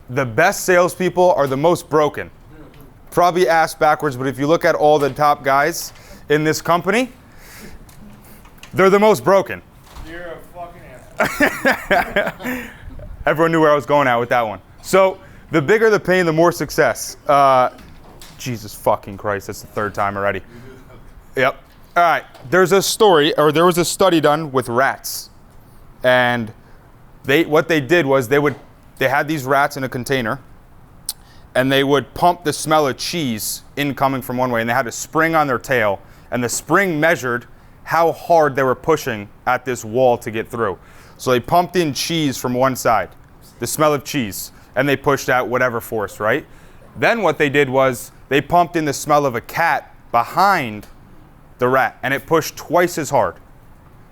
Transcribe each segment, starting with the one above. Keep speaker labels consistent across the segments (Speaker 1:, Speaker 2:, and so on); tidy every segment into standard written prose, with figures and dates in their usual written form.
Speaker 1: the best salespeople are the most broken. Probably ass backwards, but if you look at all the top guys in this company, they're the most broken.
Speaker 2: You're a fucking asshole.
Speaker 1: Everyone knew where I was going at with that one. So the bigger the pain, the more success. Jesus fucking Christ, that's the third time already. Yep. All right, there's a story, or there was a study done with rats. And what they did was they had these rats in a container, and they would pump the smell of cheese incoming from one way, and they had a spring on their tail, and the spring measured how hard they were pushing at this wall to get through. So they pumped in cheese from one side, the smell of cheese, and they pushed out whatever force, right? Then what they did was they pumped in the smell of a cat behind the rat, and it pushed twice as hard.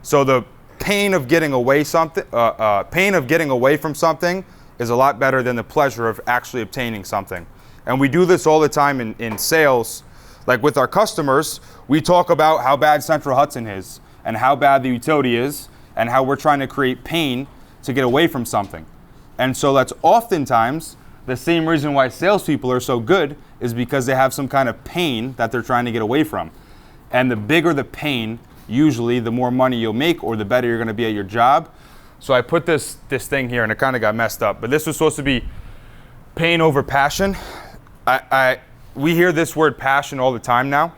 Speaker 1: So the pain of getting away from something is a lot better than the pleasure of actually obtaining something. And we do this all the time in sales. Like with our customers, we talk about how bad Central Hudson is and how bad the utility is and how we're trying to create pain to get away from something. And so that's oftentimes the same reason why salespeople are so good is because they have some kind of pain that they're trying to get away from. And the bigger the pain, usually the more money you'll make or the better you're going to be at your job. So I put this thing here and it kind of got messed up, but this was supposed to be pain over passion. We hear this word passion all the time now,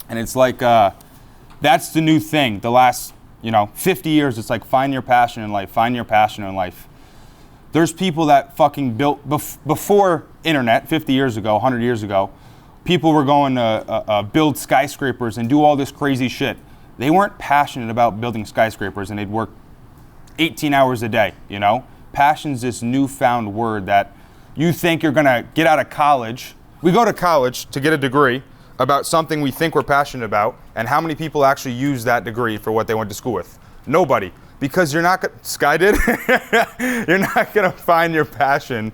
Speaker 1: and it's like that's the new thing. The last 50 years, it's like find your passion in life, find your passion in life. There's people that fucking built before internet 50 years ago, 100 years ago. People were going to build skyscrapers and do all this crazy shit. They weren't passionate about building skyscrapers, and they'd work 18 hours a day, Passion's this newfound word that you think you're gonna get out of college. We go to college to get a degree about something we think we're passionate about, and how many people actually use that degree for what they went to school with? Nobody, because you're not Sky did? You're not gonna find your passion.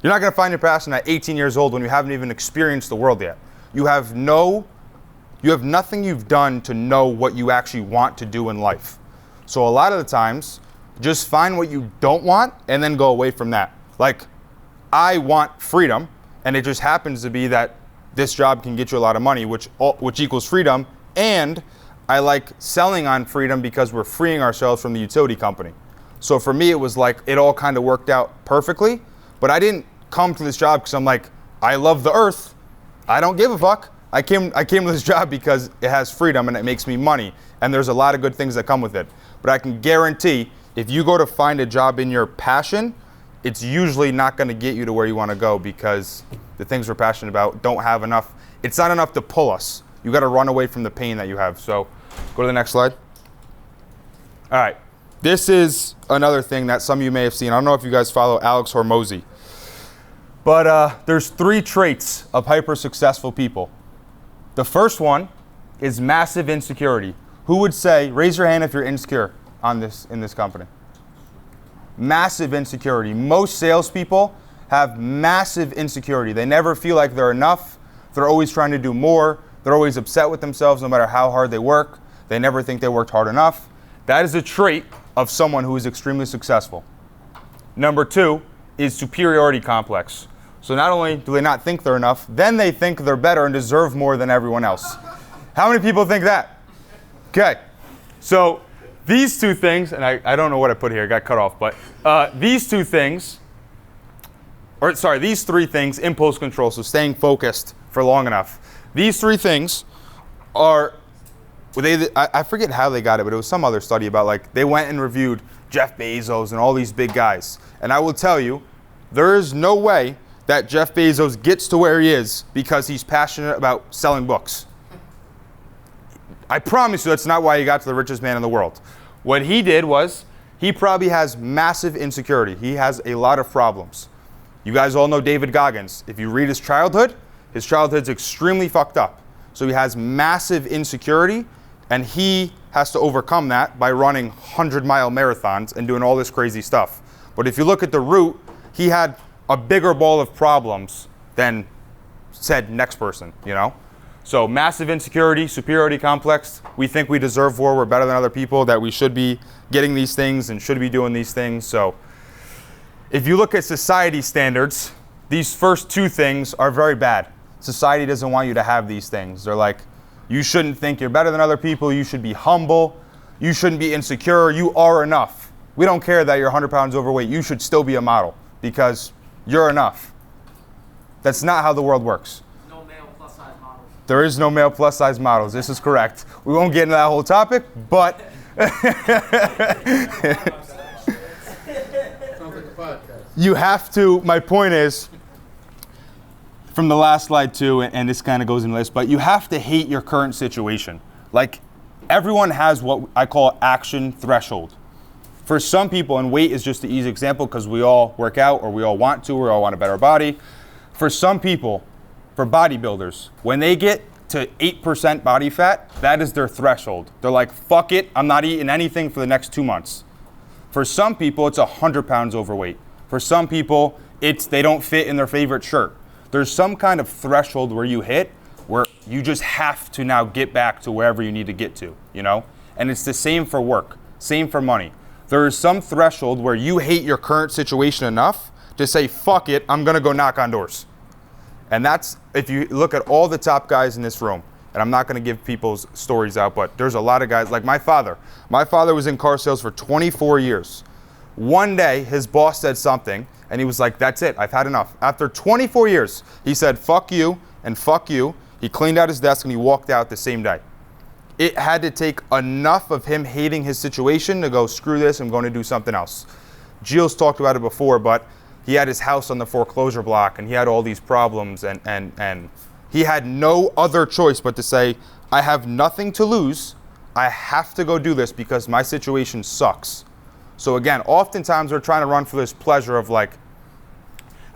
Speaker 1: You're not gonna find your passion at 18 years old when you haven't even experienced the world yet. You have nothing you've done to know what you actually want to do in life. So a lot of the times, just find what you don't want and then go away from that. Like, I want freedom, and it just happens to be that this job can get you a lot of money, which equals freedom, and I like selling on freedom because we're freeing ourselves from the utility company. So for me, it was like it all kind of worked out perfectly, but I didn't come to this job because I'm like, I love the earth. I don't give a fuck. I came to this job because it has freedom and it makes me money, and there's a lot of good things that come with it. But I can guarantee if you go to find a job in your passion, it's usually not going to get you to where you want to go because the things we're passionate about don't have enough. It's not enough to pull us. You got to run away from the pain that you have. So go to the next slide. All right. This is another thing that some of you may have seen. I don't know if you guys follow Alex Hormozy, but there's 3 traits of hyper successful people. The first one is massive insecurity. Who would say, raise your hand if you're insecure in this company? Massive insecurity. Most salespeople have massive insecurity. They never feel like they're enough. They're always trying to do more. They're always upset with themselves no matter how hard they work. They never think they worked hard enough. That is a trait of someone who is extremely successful. Number 2 is superiority complex. So not only do they not think they're enough, then they think they're better and deserve more than everyone else. How many people think that? Okay, so these 2 things, and I don't know what I put here, it got cut off, but these 3 things, impulse control, so staying focused for long enough. These 3 things are, I forget how they got it, but it was some other study about like, they went and reviewed Jeff Bezos and all these big guys. And I will tell you, there is no way that Jeff Bezos gets to where he is because he's passionate about selling books. I promise you that's not why he got to the richest man in the world. What he did was, he probably has massive insecurity. He has a lot of problems. You guys all know David Goggins. If you read his childhood's extremely fucked up. So he has massive insecurity, and he has to overcome that by running 100-mile marathons and doing all this crazy stuff. But if you look at the root, he had a bigger ball of problems than said next person, So massive insecurity, superiority complex. We think we deserve more, we're better than other people, that we should be getting these things and should be doing these things. So if you look at society standards, these first two things are very bad. Society doesn't want you to have these things. They're like, you shouldn't think you're better than other people. You should be humble. You shouldn't be insecure. You are enough. We don't care that you're 100 pounds overweight. You should still be a model because you're enough. That's not how the world works.
Speaker 3: No male plus size models.
Speaker 1: There is no male plus size models. This is correct. We won't get into that whole topic, but you have to, my point is, from the last slide too, and this kind of goes into this, but you have to hate your current situation. Like, everyone has what I call action threshold. For some people, and weight is just the easy example because we all work out or we all want to, or we all want a better body. For some people, for bodybuilders, when they get to 8% body fat, that is their threshold. They're like, fuck it, I'm not eating anything for the next 2 months. For some people, it's 100 pounds overweight. For some people, it's they don't fit in their favorite shirt. There's some kind of threshold where you hit where you just have to now get back to wherever you need to get to, you know? And it's the same for work, same for money. There is some threshold where you hate your current situation enough to say, fuck it, I'm gonna go knock on doors. And that's, if you look at all the top guys in this room, and I'm not gonna give people's stories out, but there's a lot of guys, like my father. My father was in car sales for 24 years. One day, his boss said something, and he was like, that's it, I've had enough. After 24 years, he said, fuck you, and fuck you. He cleaned out his desk, and he walked out the same day. It had to take enough of him hating his situation to go, screw this, I'm going to do something else. Gilles talked about it before, but he had his house on the foreclosure block, and he had all these problems, and he had no other choice but to say, I have nothing to lose. I have to go do this because my situation sucks. So again, oftentimes we're trying to run for this pleasure of like,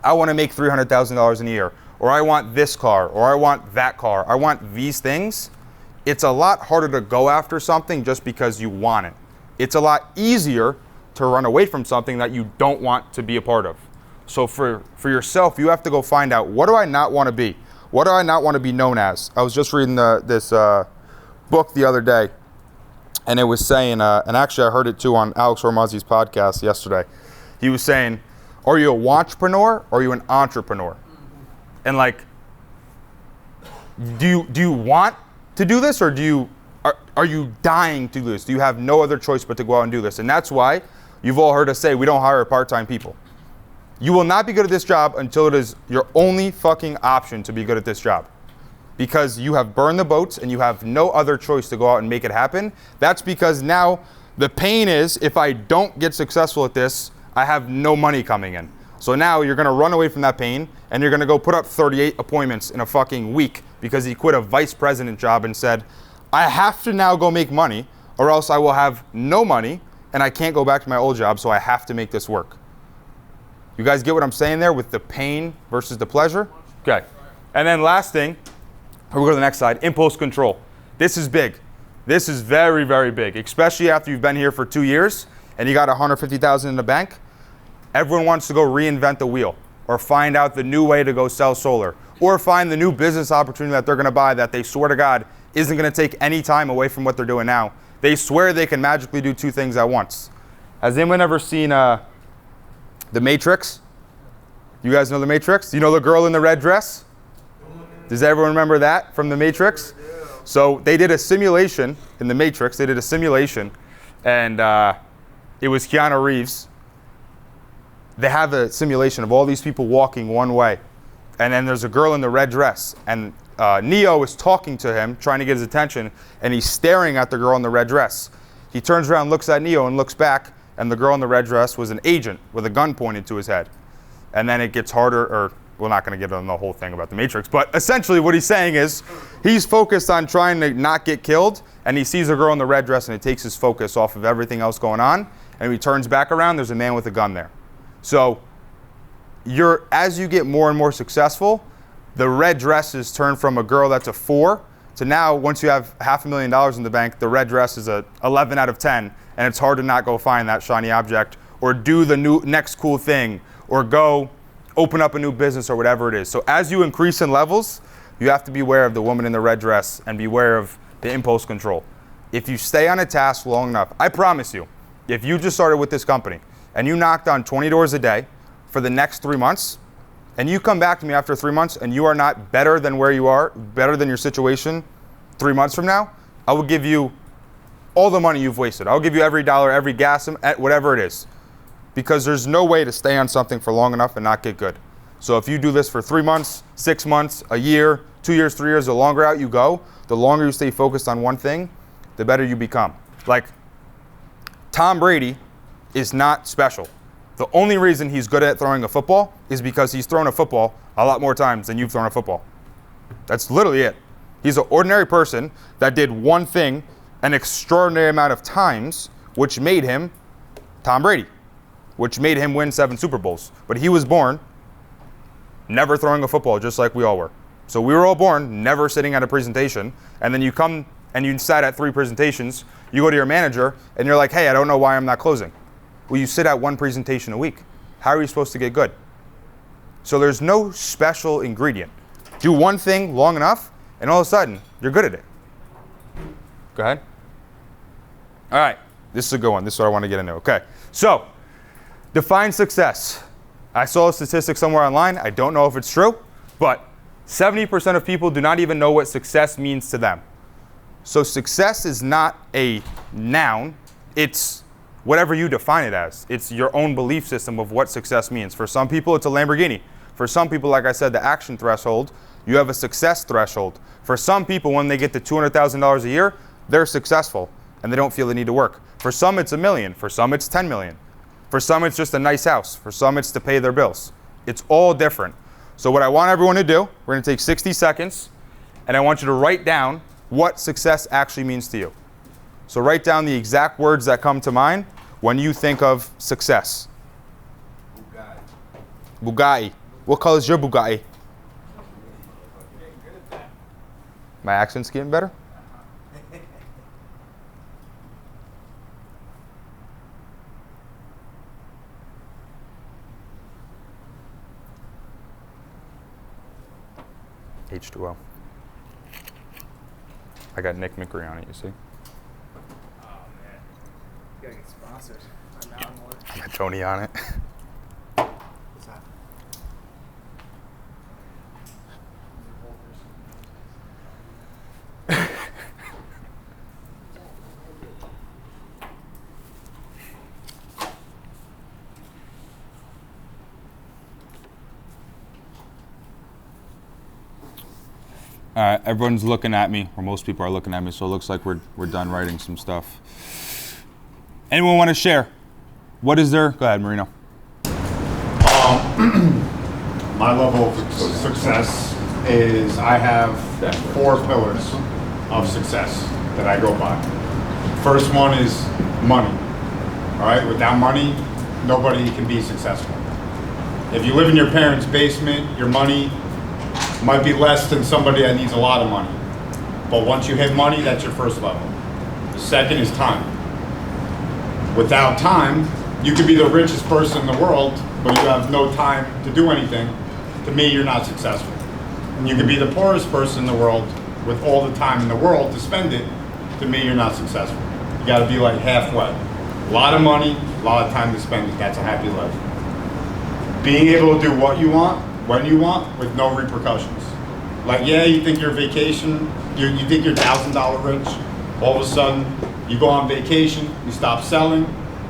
Speaker 1: I want to make $300,000 in a year, or I want this car, or I want that car, I want these things. It's a lot harder to go after something just because you want it. It's a lot easier to run away from something that you don't want to be a part of. So for yourself, you have to go find out, what do I not want to be? What do I not want to be known as? I was just reading this book the other day, and it was saying, and actually I heard it too on Alex Hormozzi's podcast yesterday. He was saying, are you a wantrepreneur or are you an entrepreneur? And like, do you want to do this, or are you dying to do this? Do you have no other choice but to go out and do this? And that's why you've all heard us say we don't hire part-time people. You will not be good at this job until it is your only fucking option to be good at this job. Because you have burned the boats and you have no other choice to go out and make it happen. That's because now the pain is, if I don't get successful at this, I have no money coming in. So now you're gonna run away from that pain and you're gonna go put up 38 appointments in a fucking week because he quit a vice president job and said, I have to now go make money or else I will have no money and I can't go back to my old job, so I have to make this work. You guys get what I'm saying there with the pain versus the pleasure? Okay. And then last thing, we'll go to the next slide, impulse control. This is big. This is very, very big, especially after you've been here for 2 years and you got $150,000 in the bank. Everyone wants to go reinvent the wheel or find out the new way to go sell solar or find the new business opportunity that they're gonna buy that they swear to God isn't gonna take any time away from what they're doing now. They swear they can magically do 2 things at once. Has anyone ever seen The Matrix? You guys know The Matrix? You know the girl in the red dress? Does everyone remember that from The Matrix? So they did a simulation in The Matrix. They did a simulation, and it was Keanu Reeves. They have a simulation of all these people walking one way, and then there's a girl in the red dress, and Neo is talking to him, trying to get his attention, and he's staring at the girl in the red dress. He turns around, looks at Neo, and looks back, and the girl in the red dress was an agent with a gun pointed to his head. And then it gets harder, or we're not going to get on the whole thing about the Matrix, but essentially what he's saying is he's focused on trying to not get killed, and he sees a girl in the red dress, and it takes his focus off of everything else going on, and when he turns back around, there's a man with a gun there. So as you get more and more successful, the red dresses turn from a girl that's a 4 to now, once you have $500,000 in the bank, the red dress is a 11 out of 10, and it's hard to not go find that shiny object or do the next cool thing or go open up a new business or whatever it is. So as you increase in levels, you have to be aware of the woman in the red dress and beware of the impulse control. If you stay on a task long enough, I promise you, if you just started with this company and you knocked on 20 doors a day, for the next 3 months, and you come back to me after 3 months and you are not better than where you are, better than your situation 3 months from now, I will give you all the money you've wasted. I'll give you every dollar, every gas, whatever it is. Because there's no way to stay on something for long enough and not get good. So if you do this for 3 months, 6 months, a year, 2 years, 3 years, the longer out you go, the longer you stay focused on one thing, the better you become. Like, Tom Brady is not special. The only reason he's good at throwing a football is because he's thrown a football a lot more times than you've thrown a football. That's literally it. He's an ordinary person that did one thing an extraordinary amount of times, which made him Tom Brady, which made him win 7 Super Bowls. But he was born never throwing a football, just like we all were. So we were all born never sitting at a presentation, and then you come and you sat at 3 presentations, you go to your manager, and you're like, hey, I don't know why I'm not closing. Well, you sit at 1 presentation a week. How are you supposed to get good? So there's no special ingredient. Do one thing long enough, and all of a sudden, you're good at it. Go ahead. All right, this is a good one. This is what I want to get into. Okay, so define success. I saw a statistic somewhere online. I don't know if it's true, but 70% of people do not even know what success means to them. So success is not a noun. It's whatever you define it as. It's your own belief system of what success means. For some people, it's a Lamborghini. For some people, like I said, the action threshold, you have a success threshold. For some people, when they get to $200,000 a year, they're successful and they don't feel the need to work. For some, it's $1 million. For some, it's $10 million. For some, it's just a nice house. For some, it's to pay their bills. It's all different. So what I want everyone to do, we're going to take 60 seconds, and I want you to write down what success actually means to you. So write down the exact words that come to mind when you think of success.
Speaker 2: Bugatti.
Speaker 1: Bugatti. What color is your Bugatti? My accent's getting better? H2O. I got Nick McRae on it, you see?
Speaker 2: Oh, man. You gotta get sponsored. I'm out more.
Speaker 1: I got Tony on it.
Speaker 2: What's that?
Speaker 1: All right, everyone's looking at me, or most people are looking at me, so it looks like we're done writing some stuff. Anyone want to share? What is there? Go ahead, Marino.
Speaker 3: My level of success is I have 4 pillars of success that I go by. First one is money. All right, without money, nobody can be successful. If you live in your parents' basement, your money might be less than somebody that needs a lot of money. But once you hit money, that's your first level. The second is time. Without time, you could be the richest person in the world, but you have no time to do anything. To me, you're not successful. And you could be the poorest person in the world with all the time in the world to spend it. To me, you're not successful. You gotta be like halfway. A lot of money, a lot of time to spend it. That's a happy life. Being able to do what you want, when you want, with no repercussions. Like, yeah, you think you're vacation, you think you're $1,000 rich, all of a sudden, you go on vacation, you stop selling,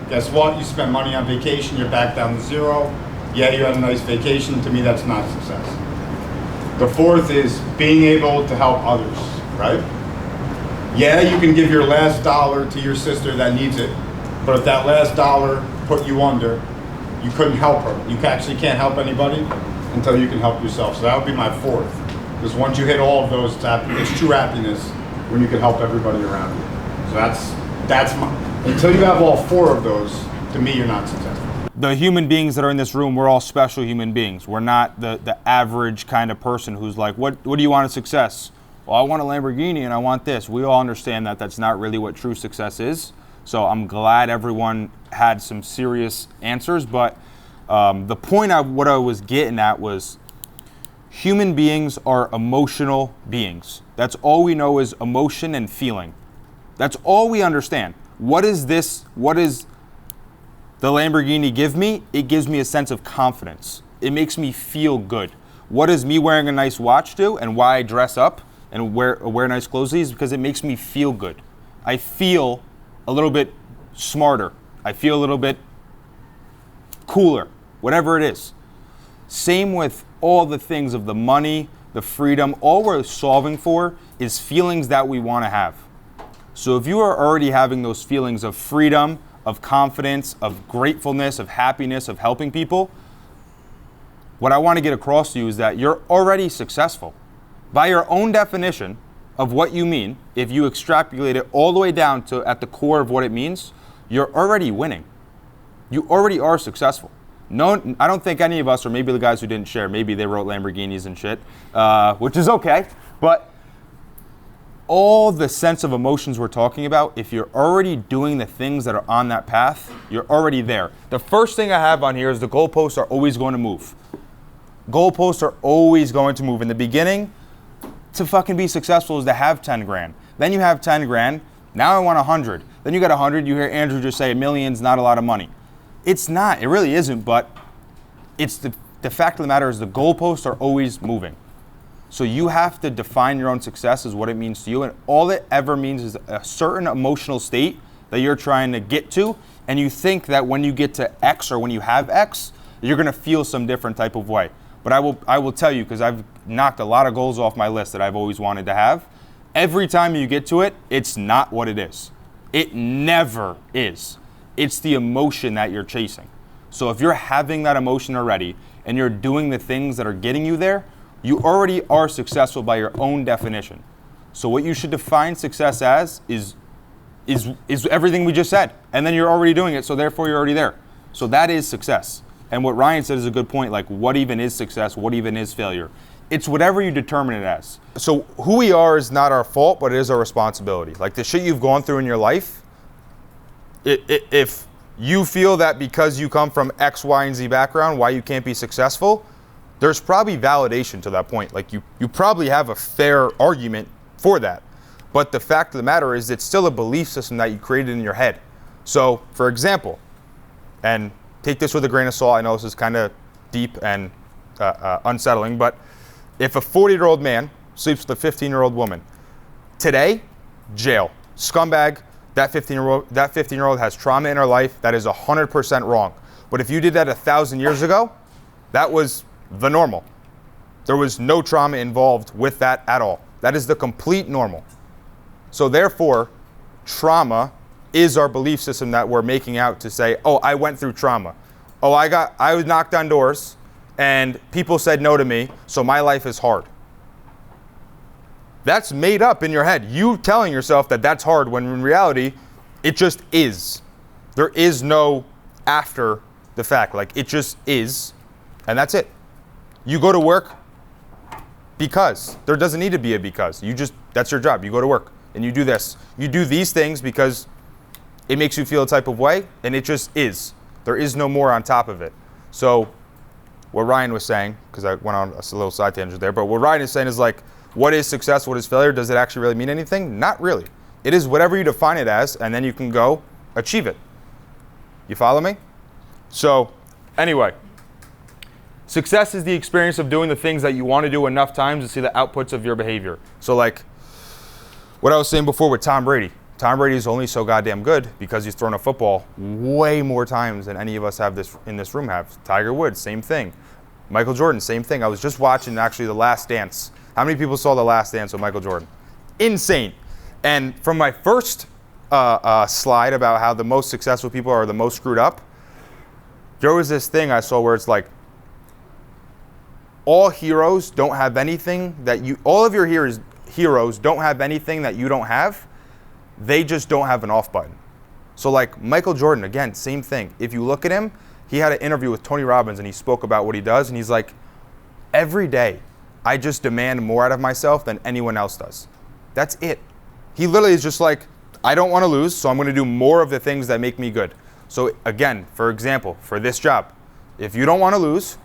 Speaker 3: guess what? You spend money on vacation, you're back down to 0. Yeah, you had a nice vacation, to me that's not success. The fourth is being able to help others, right? Yeah, you can give your last dollar to your sister that needs it, but if that last dollar put you under, you couldn't help her. You actually can't help anybody until you can help yourself. So that would be my fourth. Because once you hit all of those, it's true happiness when you can help everybody around you. So that's my, until you have all 4 of those, to me, you're not successful.
Speaker 1: The human beings that are in this room, we're all special human beings. We're not the average kind of person who's like, what do you want in success? Well, I want a Lamborghini and I want this. We all understand that that's not really what true success is. So I'm glad everyone had some serious answers, but the point of what I was getting at was human beings are emotional beings. That's all we know is emotion and feeling. That's all we understand. What is this? What is the Lamborghini give me? It gives me a sense of confidence. It makes me feel good. What does me wearing a nice watch do, and why I dress up and wear nice clothes is because it makes me feel good. I feel a little bit smarter. I feel a little bit cooler, whatever it is. Same with all the things of the money, the freedom. All we're solving for is feelings that we want to have. So if you are already having those feelings of freedom, of confidence, of gratefulness, of happiness, of helping people, what I want to get across to you is that you're already successful. By your own definition of what you mean, if you extrapolate it all the way down to at the core of what it means, you're already winning. You already are successful. No, I don't think any of us, or maybe the guys who didn't share, maybe they wrote Lamborghinis and shit, which is okay, but all the sense of emotions we're talking about, if you're already doing the things that are on that path, you're already there. The first thing I have on here is the goalposts are always going to move. Goalposts are always going to move. In the beginning, to fucking be successful is to have 10 grand. Then you have 10 grand, now I want 100. Then you got 100, you hear Andrew just say a million's not a lot of money. It's not, it really isn't, but it's the fact of the matter is the goalposts are always moving. So you have to define your own success as what it means to you, and all it ever means is a certain emotional state that you're trying to get to, and you think that when you get to X or when you have X, you're gonna feel some different type of way. But I will tell you, because I've knocked a lot of goals off my list that I've always wanted to have, every time you get to it, it's not what it is. It never is. It's the emotion that you're chasing. So if you're having that emotion already, and you're doing the things that are getting you there, you already are successful by your own definition. So what you should define success as is everything we just said. And then you're already doing it, so therefore you're already there. So that is success. And what Ryan said is a good point, like what even is success, what even is failure? It's whatever you determine it as. So who we are is not our fault, but it is our responsibility. Like the shit you've gone through in your life, if you feel that because you come from X, Y, and Z background, why you can't be successful, there's probably validation to that point. Like you probably have a fair argument for that. But the fact of the matter is it's still a belief system that you created in your head. So for example, and take this with a grain of salt, I know this is kind of deep and unsettling, but if a 40-year-old man sleeps with a 15-year-old woman, today, jail, scumbag, that 15-year-old has trauma in her life, that is 100% wrong. But if you did that 1,000 years ago, that was the normal. There was no trauma involved with that at all. That is the complete normal. So therefore, trauma is our belief system that we're making out to say, oh, I went through trauma. Oh, I was knocked on doors and people said no to me, so my life is hard. That's made up in your head. You telling yourself that that's hard when in reality, it just is. There is no after the fact. Like it just is, and that's it. You go to work because. There doesn't need to be a because. That's your job. You go to work and you do this. You do these things because it makes you feel a type of way, and it just is. There is no more on top of it. So what Ryan was saying, because I went on a little side tangent there, but what Ryan is saying is like, what is success, what is failure? Does it actually really mean anything? Not really. It is whatever you define it as, and then you can go achieve it. You follow me? So anyway, success is the experience of doing the things that you want to do enough times to see the outputs of your behavior. So like what I was saying before with Tom Brady. Tom Brady is only so goddamn good because he's thrown a football way more times than any of us have in this room have. Tiger Woods, same thing. Michael Jordan, same thing. I was just watching actually The Last Dance. How many people saw The Last Dance with Michael Jordan? Insane. And from my first slide about how the most successful people are the most screwed up, there was this thing I saw where it's like, all heroes don't have anything that all of your heroes don't have anything that you don't have. They just don't have an off button. So like Michael Jordan, again, same thing. If you look at him, he had an interview with Tony Robbins and he spoke about what he does. And he's like, every day, I just demand more out of myself than anyone else does. That's it. He literally is just like, I don't want to lose, so I'm going to do more of the things that make me good. So again, for example, for this job, if you don't want to lose,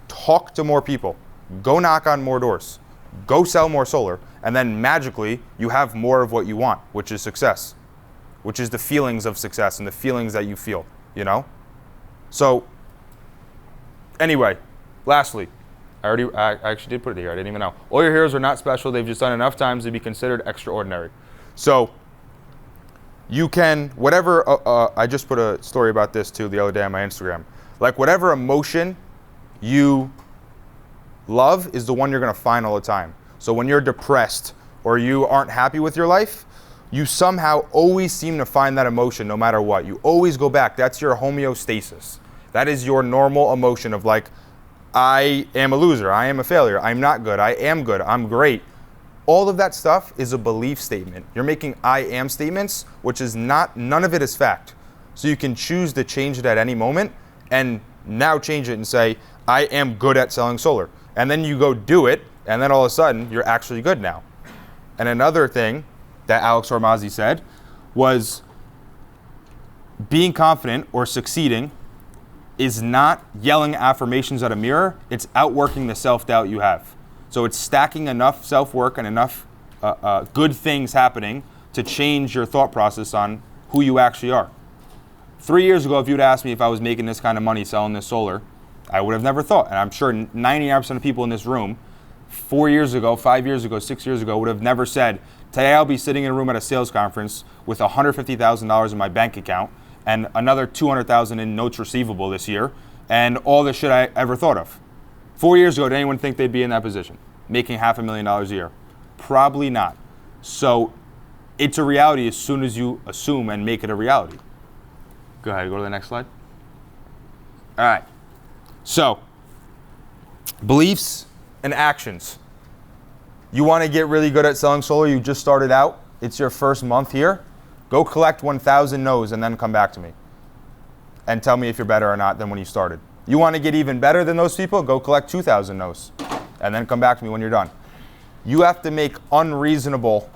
Speaker 1: talk to more people. Go knock on more doors. Go sell more solar. And then magically, you have more of what you want, which is success, which is the feelings of success and the feelings that you feel, you know? So anyway, lastly, I actually did put it here. I didn't even know. All your heroes are not special. They've just done enough times to be considered extraordinary. So you can, whatever, I just put a story about this too the other day on my Instagram. Like whatever emotion you love is the one you're going to find all the time. So when you're depressed or you aren't happy with your life, you somehow always seem to find that emotion no matter what. You always go back. That's your homeostasis. That is your normal emotion of like, I am a loser, I am a failure, I'm not good, I am good, I'm great. All of that stuff is a belief statement. You're making I am statements, which is none of it is fact. So you can choose to change it at any moment and now change it and say, I am good at selling solar. And then you go do it, and then all of a sudden, you're actually good now. And another thing that Alex Hormozzi said was being confident or succeeding is not yelling affirmations at a mirror, it's outworking the self-doubt you have. So it's stacking enough self-work and enough good things happening to change your thought process on who you actually are. 3 years ago, if you'd asked me if I was making this kind of money selling this solar, I would have never thought. And I'm sure 99% of people in this room, 4 years ago, 5 years ago, 6 years ago, would have never said, today I'll be sitting in a room at a sales conference with $150,000 in my bank account and another $200,000 in notes receivable this year, and all the shit I ever thought of. 4 years ago, did anyone think they'd be in that position, making $500,000 a year? Probably not. So it's a reality as soon as you assume and make it a reality. Go ahead, go to the next slide. All right. So, beliefs and actions. You want to get really good at selling solar, you just started out, it's your first month here, go collect 1,000 no's and then come back to me and tell me if you're better or not than when you started. You want to get even better than those people, go collect 2,000 no's and then come back to me when you're done. You have to make unreasonable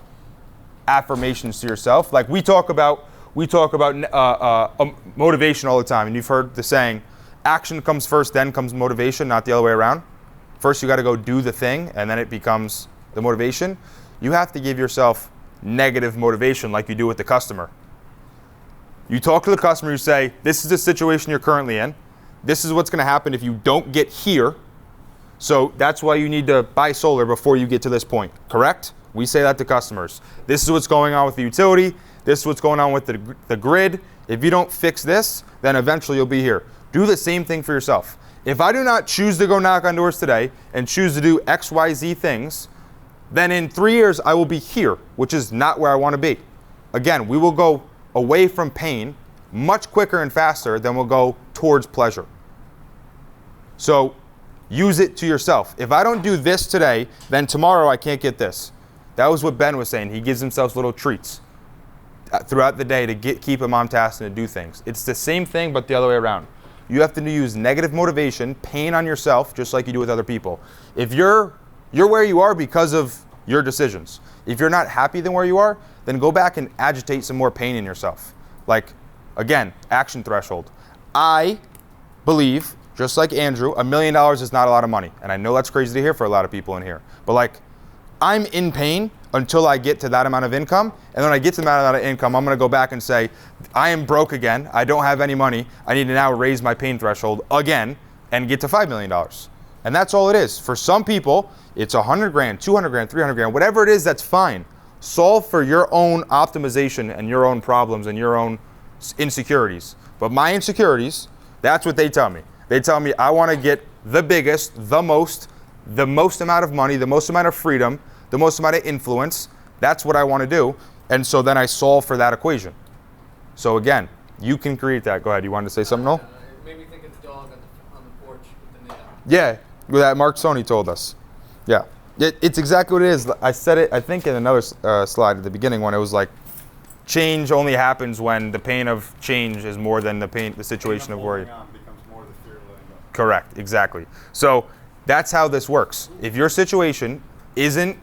Speaker 1: affirmations to yourself. Like we talk about motivation all the time, and you've heard the saying, action comes first, then comes motivation, not the other way around. First, you got to go do the thing, and then it becomes the motivation. You have to give yourself negative motivation like you do with the customer. You talk to the customer, you say, this is the situation you're currently in. This is what's going to happen if you don't get here. So that's why you need to buy solar before you get to this point, correct? We say that to customers. This is what's going on with the utility. This is what's going on with the grid. If you don't fix this, then eventually you'll be here. Do the same thing for yourself. If I do not choose to go knock on doors today and choose to do X, Y, Z things, then in 3 years I will be here, which is not where I want to be. Again, we will go away from pain much quicker and faster than we'll go towards pleasure. So use it to yourself. If I don't do this today, then tomorrow I can't get this. That was what Ben was saying. He gives himself little treats throughout the day to keep him on task and to do things. It's the same thing, but the other way around. You have to use negative motivation, pain on yourself, just like you do with other people. If you're where you are because of your decisions. If you're not happy than where you are, then go back and agitate some more pain in yourself. Like, again, action threshold. I believe, just like Andrew, $1 million is not a lot of money. And I know that's crazy to hear for a lot of people in here. But like, I'm in pain until I get to that amount of income. And when I get to that amount of income, I'm going to go back and say, I am broke again. I don't have any money. I need to now raise my pain threshold again and get to $5 million. And that's all it is. For some people, it's 100 grand, 200 grand, 300 grand, whatever it is, that's fine. Solve for your own optimization and your own problems and your own insecurities. But my insecurities, that's what they tell me. They tell me I want to get the biggest, the most amount of money, the most amount of freedom, the most amount of influence. That's what I want to do. And so then I solve for that equation. So again, you can create that. Go ahead. You wanted to say something, Noel?
Speaker 2: It made me think of the dog on the porch with the nail.
Speaker 1: Yeah, that Mark Sony told us. Yeah, it's exactly what it is. I said it, I think, in another slide at the beginning when it was like, change only happens when the pain of change is more than the situation of worry.
Speaker 3: Becomes more the fear of letting go.
Speaker 1: Correct, exactly. So that's how this works. If your situation isn't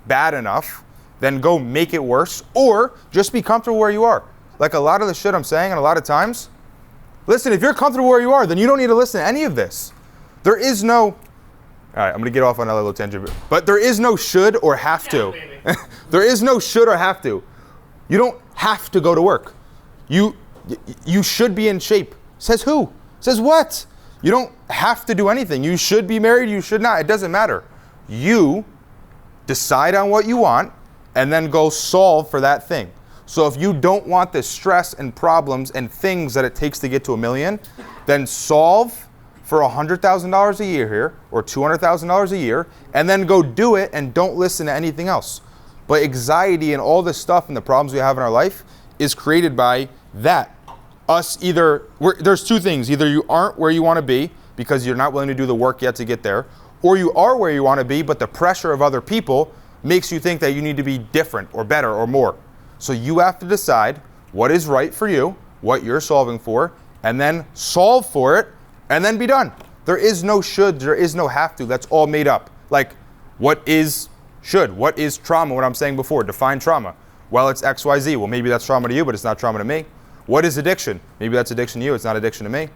Speaker 1: bad enough, then go make it worse, or just be comfortable where you are. Like a lot of the shit I'm saying, and a lot of times, listen, if you're comfortable where you are, then you don't need to listen to any of this. There is no, all right, I'm going to get off on another little tangent, but there is no should or have to. There is no should or have to. You don't have to go to work. You should be in shape. Says who? Says what? You don't have to do anything. You should be married, you should not. It doesn't matter. You decide on what you want and then go solve for that thing. So if you don't want the stress and problems and things that it takes to get to $1 million, then solve for $100,000 a year here or $200,000 a year and then go do it and don't listen to anything else. But anxiety and all this stuff and the problems we have in our life is created by that. There's two things. Either you aren't where you want to be because you're not willing to do the work yet to get there, or you are where you want to be, but the pressure of other people makes you think that you need to be different or better or more. So you have to decide what is right for you, what you're solving for, and then solve for it, and then be done. There is no should, there is no have to. That's all made up. Like, what is should? What is trauma? What I'm saying before, define trauma. Well, it's X, Y, Z. Well, maybe that's trauma to you, but it's not trauma to me. What is addiction? Maybe that's addiction to you, it's not addiction to me.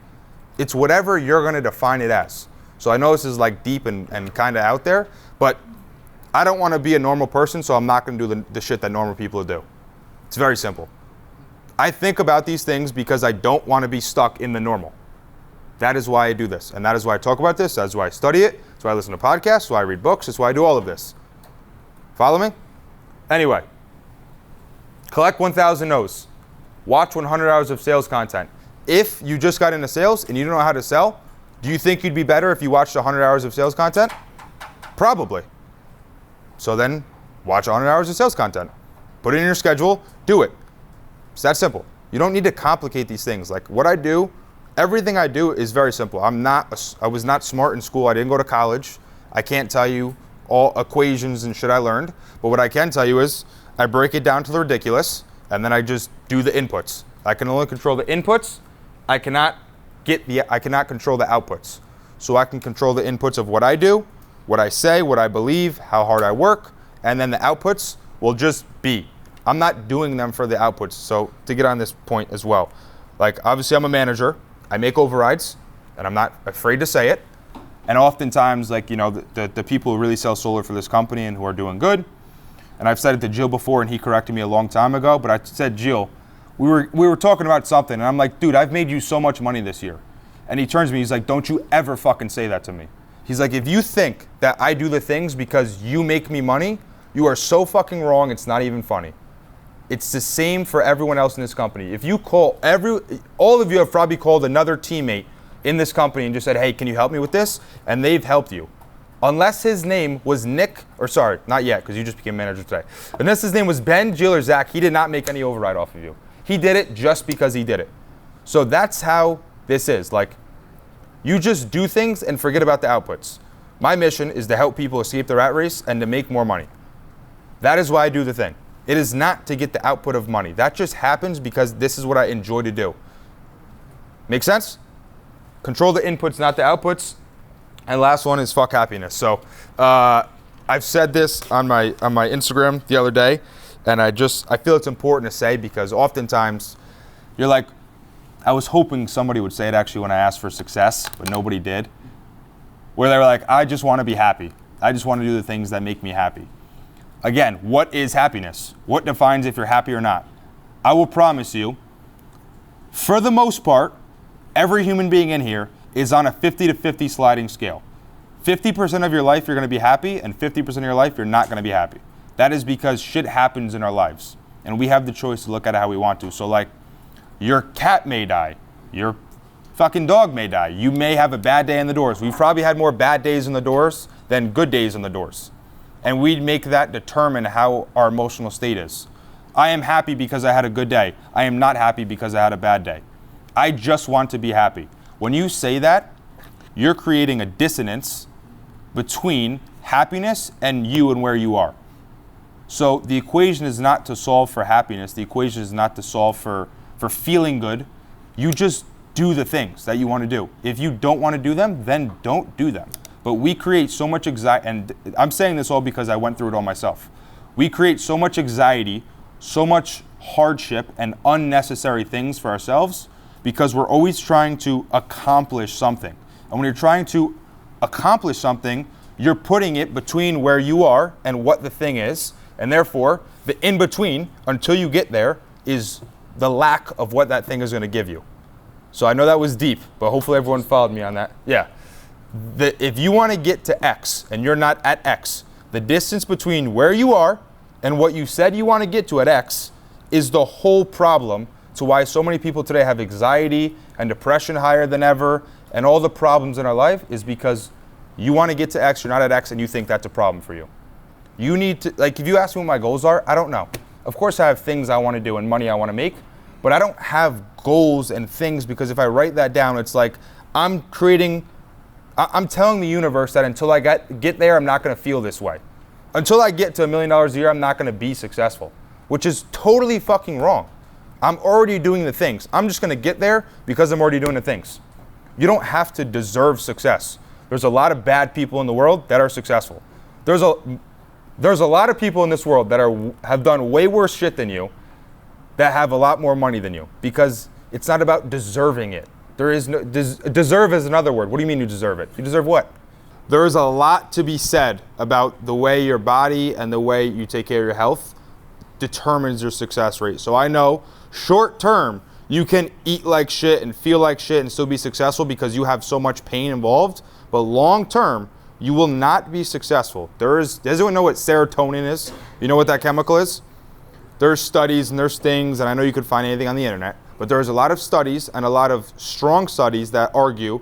Speaker 1: It's whatever you're gonna define it as. So I know this is like deep and kind of out there, but I don't want to be a normal person, so I'm not going to do the shit that normal people do. It's very simple. I think about these things because I don't want to be stuck in the normal. That is why I do this, and that is why I talk about this. That's why I study it. That's why I listen to podcasts. That's why I read books. That's why I do all of this. Follow me? Anyway, collect 1,000 no's. Watch 100 hours of sales content. If you just got into sales and you don't know how to sell, do you think you'd be better if you watched 100 hours of sales content? Probably. So then watch 100 hours of sales content. Put it in your schedule, do it. It's that simple. You don't need to complicate these things. Like what I do, everything I do is very simple. I was not smart in school. I didn't go to college. I can't tell you all equations and shit I learned. But what I can tell you is I break it down to the ridiculous and then I just do the inputs. I can only control the inputs. I cannot control the outputs. So I can control the inputs of what I do, what I say, what I believe, how hard I work, and then the outputs will just be. I'm not doing them for the outputs. So to get on this point as well, like obviously I'm a manager, I make overrides, and I'm not afraid to say it. And oftentimes, like, you know, the people who really sell solar for this company and who are doing good, and I've said it to Jill before and he corrected me a long time ago, but I said, Jill, we were talking about something, and I'm like, dude, I've made you so much money this year. And he turns to me, he's like, don't you ever fucking say that to me. He's like, if you think that I do the things because you make me money, you are so fucking wrong, it's not even funny. It's the same for everyone else in this company. If you call all of you have probably called another teammate in this company and just said, hey, can you help me with this? And they've helped you. Unless his name was Nick, or sorry, not yet, because you just became manager today. Unless his name was Ben, Jill, or Zach, he did not make any override off of you. He did it just because he did it. So that's how this is. Like, you just do things and forget about the outputs. My mission is to help people escape the rat race and to make more money. That is why I do the thing. It is not to get the output of money. That just happens because this is what I enjoy to do. Make sense? Control the inputs, not the outputs. And last one is fuck happiness. So I've said this on my Instagram the other day, and I feel it's important to say because oftentimes you're like, I was hoping somebody would say it actually when I asked for success, but nobody did. Where they were like, I just want to be happy. I just want to do the things that make me happy. Again, what is happiness? What defines if you're happy or not? I will promise you, for the most part, every human being in here is on a 50-50 sliding scale. 50% of your life you're going to be happy, and 50% of your life you're not going to be happy. That is because shit happens in our lives, and we have the choice to look at it how we want to. So like, your cat may die, your fucking dog may die, you may have a bad day in the doors. We've probably had more bad days in the doors than good days in the doors. And we make that determine how our emotional state is. I am happy because I had a good day. I am not happy because I had a bad day. I just want to be happy. When you say that, you're creating a dissonance between happiness and you and where you are. So the equation is not to solve for happiness. The equation is not to solve for feeling good. You just do the things that you want to do. If you don't want to do them, then don't do them. But we create so much anxiety, and I'm saying this all because I went through it all myself. We create so much anxiety, so much hardship, and unnecessary things for ourselves because we're always trying to accomplish something. And when you're trying to accomplish something, you're putting it between where you are and what the thing is, and therefore, the in-between, until you get there, is the lack of what that thing is going to give you. So I know that was deep, but hopefully everyone followed me on that. Yeah. If you want to get to X and you're not at X, the distance between where you are and what you said you want to get to at X is the whole problem to why so many people today have anxiety and depression higher than ever, and all the problems in our life is because you want to get to X, you're not at X, and you think that's a problem for you. You need to, like, if you ask me what my goals are, I don't know. Of course I have things I want to do and money I want to make, but I don't have goals and things, because if I write that down, it's like I'm telling the universe that until I get there, I'm not going to feel this way. Until I get to $1 million a year, I'm not going to be successful, which is totally fucking wrong. I'm already doing the things. I'm just going to get there because I'm already doing the things. You don't have to deserve success. There's a lot of bad people in the world that are successful. There's a lot of people in this world that have done way worse shit than you that have a lot more money than you, because it's not about deserving it. There is no, deserve is another word. What do you mean you deserve it? You deserve what? There is a lot to be said about the way your body and the way you take care of your health determines your success rate. So I know short term, you can eat like shit and feel like shit and still be successful because you have so much pain involved. But long term, you will not be successful. Does anyone know what serotonin is? You know what that chemical is? There's studies and there's things, and I know you could find anything on the internet, but there's a lot of studies and a lot of strong studies that argue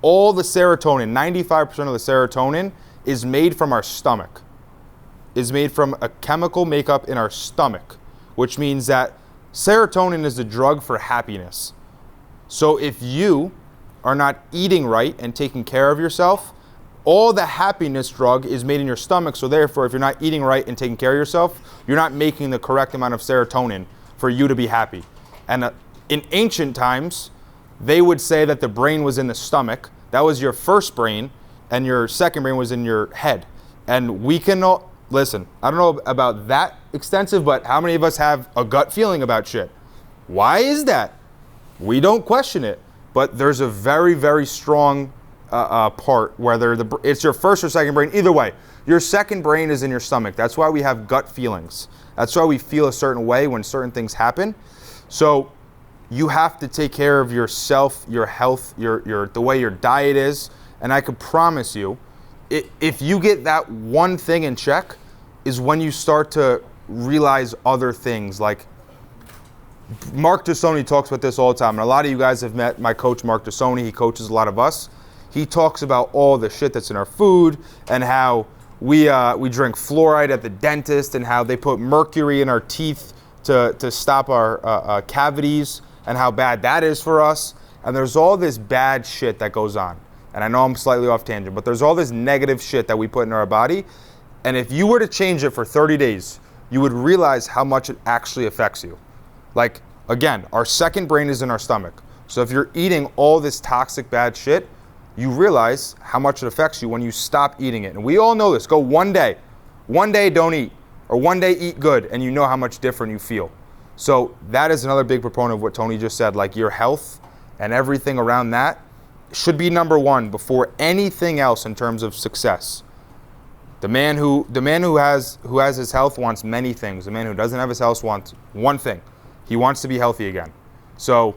Speaker 1: all the serotonin, 95% of the serotonin is made from our stomach. Is made from a chemical makeup in our stomach, which means that serotonin is a drug for happiness. So if you are not eating right and taking care of yourself, all the happiness drug is made in your stomach. So therefore, if you're not eating right and taking care of yourself, you're not making the correct amount of serotonin for you to be happy. And in ancient times, they would say that the brain was in the stomach. That was your first brain, and your second brain was in your head. And we can all, listen, I don't know about that extensive, but how many of us have a gut feeling about shit? Why is that? We don't question it, but there's a very, very strong part, whether it's your first or second brain. Either way, your second brain is in your stomach. That's why we have gut feelings. That's why we feel a certain way when certain things happen. So you have to take care of yourself, your health, the way your diet is. And I can promise you, if you get that one thing in check, is when you start to realize other things. Like Mark Tassoni talks about this all the time. And a lot of you guys have met my coach, Mark Tassoni. He coaches a lot of us. He talks about all the shit that's in our food and how we drink fluoride at the dentist and how they put mercury in our teeth to stop our cavities and how bad that is for us. And there's all this bad shit that goes on. And I know I'm slightly off tangent, but there's all this negative shit that we put in our body. And if you were to change it for 30 days, you would realize how much it actually affects you. Like, again, our second brain is in our stomach. So if you're eating all this toxic bad shit, you realize how much it affects you when you stop eating it. And we all know this. Go one day don't eat, or one day eat good, and you know how much different you feel. So that is another big proponent of what Tony just said. Like, your health and everything around that should be number one before anything else in terms of success. The man who has his health wants many things. The man who doesn't have his health wants one thing. He wants to be healthy again. So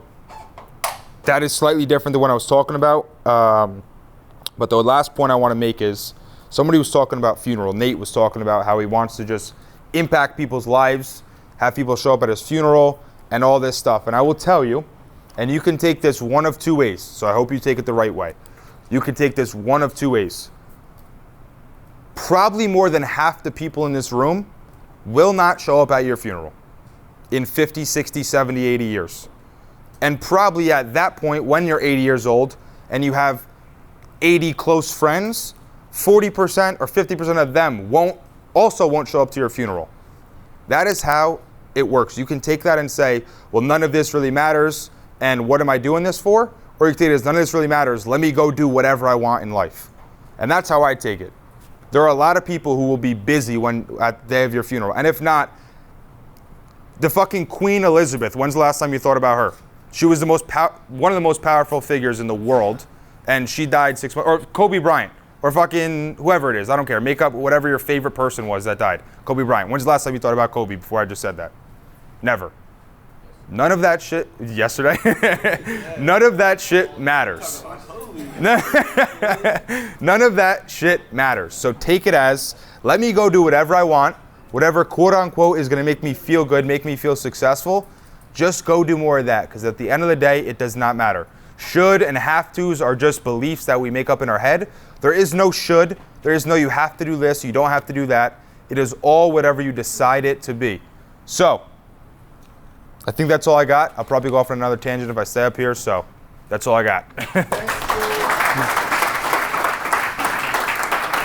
Speaker 1: that is slightly different than what I was talking about. But the last point I want to make is somebody was talking about funeral. Nate was talking about how he wants to just impact people's lives, have people show up at his funeral, and all this stuff. And I will tell you, and you can take this one of two ways. So I hope you take it the right way. You can take this one of two ways. Probably more than half the people in this room will not show up at your funeral in 50, 60, 70, 80 years. And probably at that point, when you're 80 years old and you have 80 close friends, 40% or 50% of them won't show up to your funeral. That is how it works. You can take that and say, well, none of this really matters, and what am I doing this for? Or you can take it as, none of this really matters, let me go do whatever I want in life. And that's how I take it. There are a lot of people who will be busy at the day of your funeral. And if not, the fucking Queen Elizabeth, when's the last time you thought about her? She was one of the most powerful figures in the world, and she died 6 months. Or Kobe Bryant, or fucking whoever it is. I don't care. Make up whatever your favorite person was that died. Kobe Bryant. When's the last time you thought about Kobe before I just said that? Never. None of that shit, yesterday, none of that shit matters. None of that shit matters. So take it as, let me go do whatever I want, whatever quote unquote is gonna make me feel good, make me feel successful. Just go do more of that, because at the end of the day, it does not matter. Should and have tos are just beliefs that we make up in our head. There is no should, there is no you have to do this, you don't have to do that. It is all whatever you decide it to be. So, I think that's all I got. I'll probably go off on another tangent if I stay up here, so that's all I got.